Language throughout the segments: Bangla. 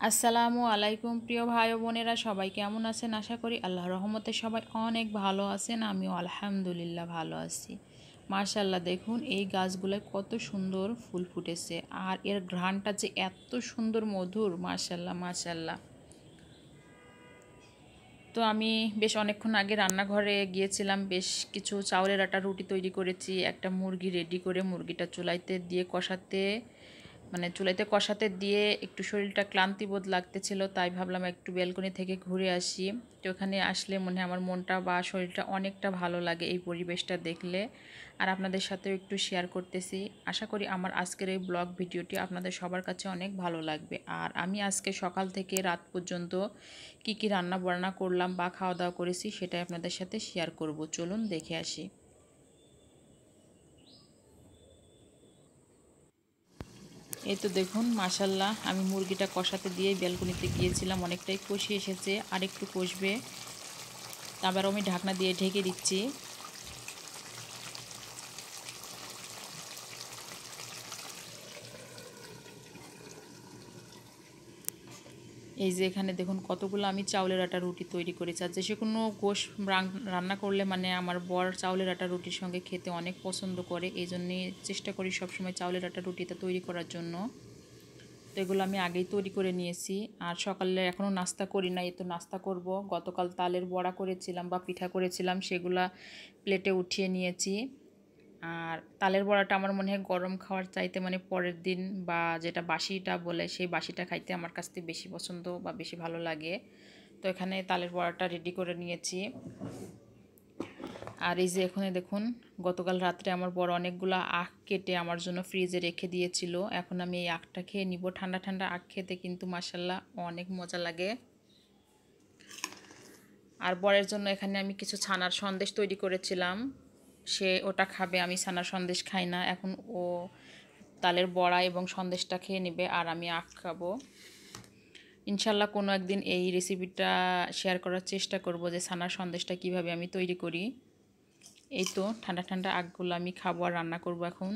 আসসালামু আলাইকুম প্রিয় ভাই ও বোনেরা, সবাই কেমন আছেন? আশা করি আল্লাহর রহমতে সবাই অনেক ভালো আছেন। আমিও আলহামদুলিল্লাহ ভালো আছি। মাশাআল্লাহ, দেখুন এই গাছগুলোয় কত সুন্দর ফুল ফুটেছে আর এর ঘ্রাণটা যে এত সুন্দর মধুর, মাশাআল্লাহ মাশাআল্লাহ। তো আমি বেশ অনেকক্ষণ আগে রান্নাঘরে গিয়েছিলাম, বেশ কিছু চাউলের আটা রুটি তৈরি করেছি। একটা মুরগি রেডি করে মুরগিটা চুলাইতে দিয়ে চুলাইতে কষাতে দিয়ে একটু শরীরটা ক্লান্তিবোধ লাগতেছিল, তাই ভাবলাম একটু ব্যালকনি থেকে ঘুরে আসি। তো ওখানে আসলে আমার মনটা বা শরীরটা অনেকটা ভালো লাগে এই পরিবেশটা দেখলে। আর আপনাদের সাথেও একটু শেয়ার করতেছি। আশা করি আমার আজকের এই ব্লগ ভিডিওটি আপনাদের সবার কাছে অনেক ভালো লাগবে। আর আমি আজকে সকাল থেকে রাত পর্যন্ত কি রান্না বান্না করলাম বা খাওয়া দাওয়া করেছি সেটাই আপনাদের সাথে শেয়ার করব। চলুন দেখে আসি। এই তো দেখুন, মাশাল্লাহ, আমি মুরগিটা কষাতে দিয়ে ব্যালকনিতে গিয়েছিলাম, অনেকটাই কষি এসেছে, আর একটু কষবে। তারপর আমি ঢাকনা দিয়ে ঢেকে দিচ্ছি। এই যে এখানে দেখুন কতগুলো আমি চাউলের আটা রুটি তৈরি করেছি। আর যে কোনো গোশ রান্না করলে আমার বর চাউলের আটা রুটির সঙ্গে খেতে অনেক পছন্দ করে, এই জন্যে চেষ্টা করি সবসময় চাউলের আটা রুটিটা তৈরি করার জন্য। তো এগুলো আমি আগেই তৈরি করে নিয়েছি। আর সকালে এখনও নাস্তা করি না, এই তো নাস্তা করব। গতকাল তালের বড়া করেছিলাম বা পিঠা করেছিলাম, সেগুলা প্লেটে উঠিয়ে নিয়েছি। আর তালের বড়াটা আমার মনে হয় গরম খাওয়ার চাইতে পরের দিন বা যেটা বাসিটা বলে সেই বাসিটা খাইতে আমার কাছ থেকে বেশি পছন্দ বা বেশি ভালো লাগে। তো এখানে তালের বড়াটা রেডি করে নিয়েছি। আর এই যে এখানে দেখুন, গতকাল রাত্রে আমার বড় অনেকগুলো আখ কেটে আমার জন্য ফ্রিজে রেখে দিয়েছিল। এখন আমি এই আখটা খেয়ে নিব। ঠান্ডা ঠান্ডা আখ খেতে কিন্তু মাশাল্লাহ অনেক মজা লাগে। আর বরের জন্য এখানে আমি কিছু ছানার সন্দেশ তৈরি করেছিলাম, সে ওটা খাবে, আমি ছানার সন্দেশ খাই না। এখন ও তালের বড়া এবং সন্দেশটা খেয়ে নেবে আর আমি আখ খাবো। ইনশাল্লাহ কোনো একদিন এই রেসিপিটা শেয়ার করার চেষ্টা করব যে ছানার সন্দেশটা কিভাবে আমি তৈরি করি। এই তো ঠান্ডা ঠান্ডা আখগুলো আমি খাবো আর রান্না করব এখন।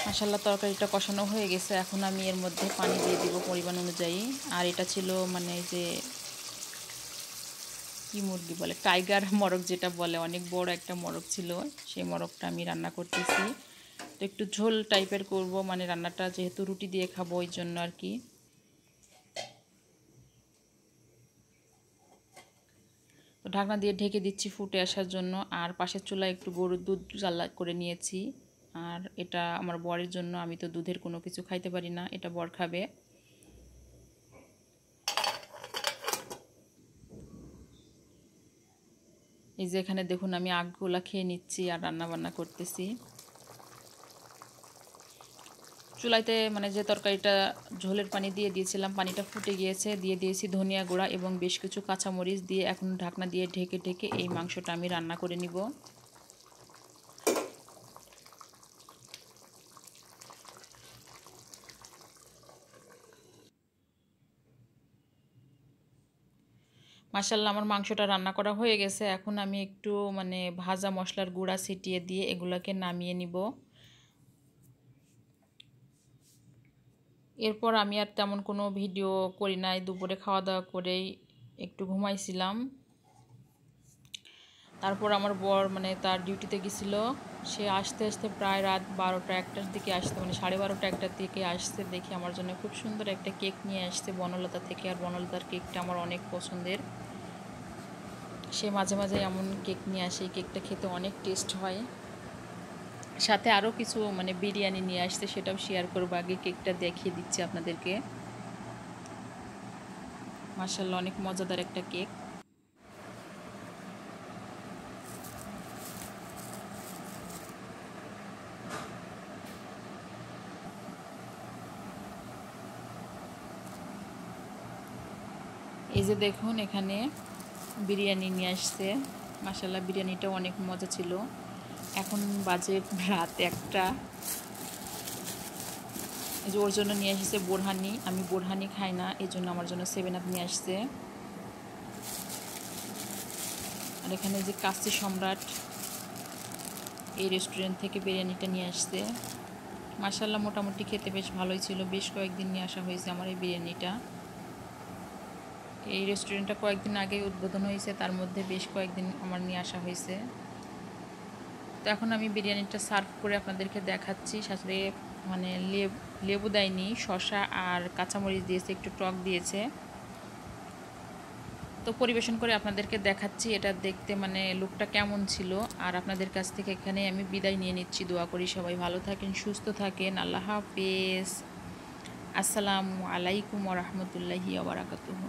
মাশাল্লাহ, তরকারিটা কষানো হয়ে গেছে। এখন আমি এর মধ্যে পানি দিয়ে দিব পরিমাণ অনুযায়ী। আর এটা ছিল যে কি মুরগি বলে, টাইগার মোরগ যেটা বলে, অনেক বড় একটা মোরগ ছিল, সেই মোরগটা আমি রান্না করতেছি। তো একটু ঝোল টাইপের করব, রান্নাটা যেহেতু রুটি দিয়ে খাবো ওই জন্য আর কি। তো ঢাকনা দিয়ে ঢেকে দিচ্ছি ফুটে আসার জন্য। আর পাশের চুলায় একটু গরুর দুধ জ্বালা করে নিয়েছি। আর এটা আমার বরের জন্য, আমি তো দুধের কোনো কিছু খাইতে পারি না, এটা বর খাবে। এই যে এখানে দেখুন আমি আখগুলা খেয়ে নিচ্ছি আর রান্না বান্না করতেছি। চুলাইতে যে তরকারিটা ঝোলের পানি দিয়ে দিয়েছিলাম, পানিটা ফুটে গিয়েছে, দিয়ে দিয়েছি ধনিয়া গুঁড়া এবং বেশ কিছু কাঁচামরিচ দিয়ে এখন ঢাকনা দিয়ে ঢেকে ঢেকে এই মাংসটা আমি রান্না করে নিব। মাশাল্লাহ, আমার মাংসটা রান্না করা হয়ে গেছে। এখন আমি একটু ভাজা মশলার গুঁড়া ছিটিয়ে দিয়ে এগুলাকে নামিয়ে নিব। এরপর আমি আর তেমন কোনো ভিডিও করি নাই, দুপুরে খাওয়া দাওয়া করেই একটু ঘুমাইছিলাম। তারপর আমার বর তার ডিউটিতে গেছিলো, সে আসতে আসতে প্রায় রাত 12টা 1টার দিকে আসতে, 12:30 1টার দিকে আসতে দেখি আমার জন্য খুব সুন্দর একটা কেক নিয়ে আসছে বনলতা থেকে। আর বনলতার কেকটা আমার অনেক পছন্দের, সে মাঝে মাঝে এমন কেক নিয়ে আসে, এই কেকটা খেতে অনেক টেস্ট হয়। সাথে আরও কিছু বিরিয়ানি নিয়ে আসছে, সেটাও শেয়ার করবো, আগে কেকটা দেখিয়ে দিচ্ছি আপনাদেরকে। মাশাআল্লাহ, অনেক মজাদার একটা কেক। এই যে দেখুন এখানে বিরিয়ানি নিয়ে আসছে, মাশাআল্লাহ বিরিয়ানিটাও অনেক মজা ছিল। এখন বাজে রাত 1টা। এই যে ওর জন্য নিয়ে এসেছে বোরহানি, আমি বোরহানি খাই না, এই জন্য আমার জন্য 7 আপ নিয়ে আসছে। আর এখানে যে কাচ্চি সম্রাট, এই রেস্টুরেন্ট থেকে বিরিয়ানিটা নিয়ে আসছে। মাশাআল্লাহ মোটামুটি খেতে বেশ ভালোই ছিল। বেশ কয়েকদিন নিয়ে আসা হয়েছে আমার এই বিরিয়ানিটা। এই রেস্টুরেন্টটা কয়েকদিন আগেই উদ্বোধন হয়েছে, তার মধ্যে বেশ কয়েকদিন আমার নিয়ে আসা হয়েছে। তো এখন আমি বিরিয়ানিটা সার্ভ করে আপনাদেরকে দেখাচ্ছি। সাথে মানে লেবু দেয়নি, শসা আর কাঁচামরিচ দিয়েছে, একটু টক দিয়েছে। তো পরিবেশন করে আপনাদেরকে দেখাচ্ছি এটা দেখতে মানে লুকটা কেমন ছিল। আর আপনাদের কাছ থেকে এখানে আমি বিদায় নিয়ে নিচ্ছি। দোয়া করি সবাই ভালো থাকেন, সুস্থ থাকেন। আল্লাহ হাফেজ। আসসালামু আলাইকুম ওয়া রাহমাতুল্লাহি ওয়া বারাকাতুহু।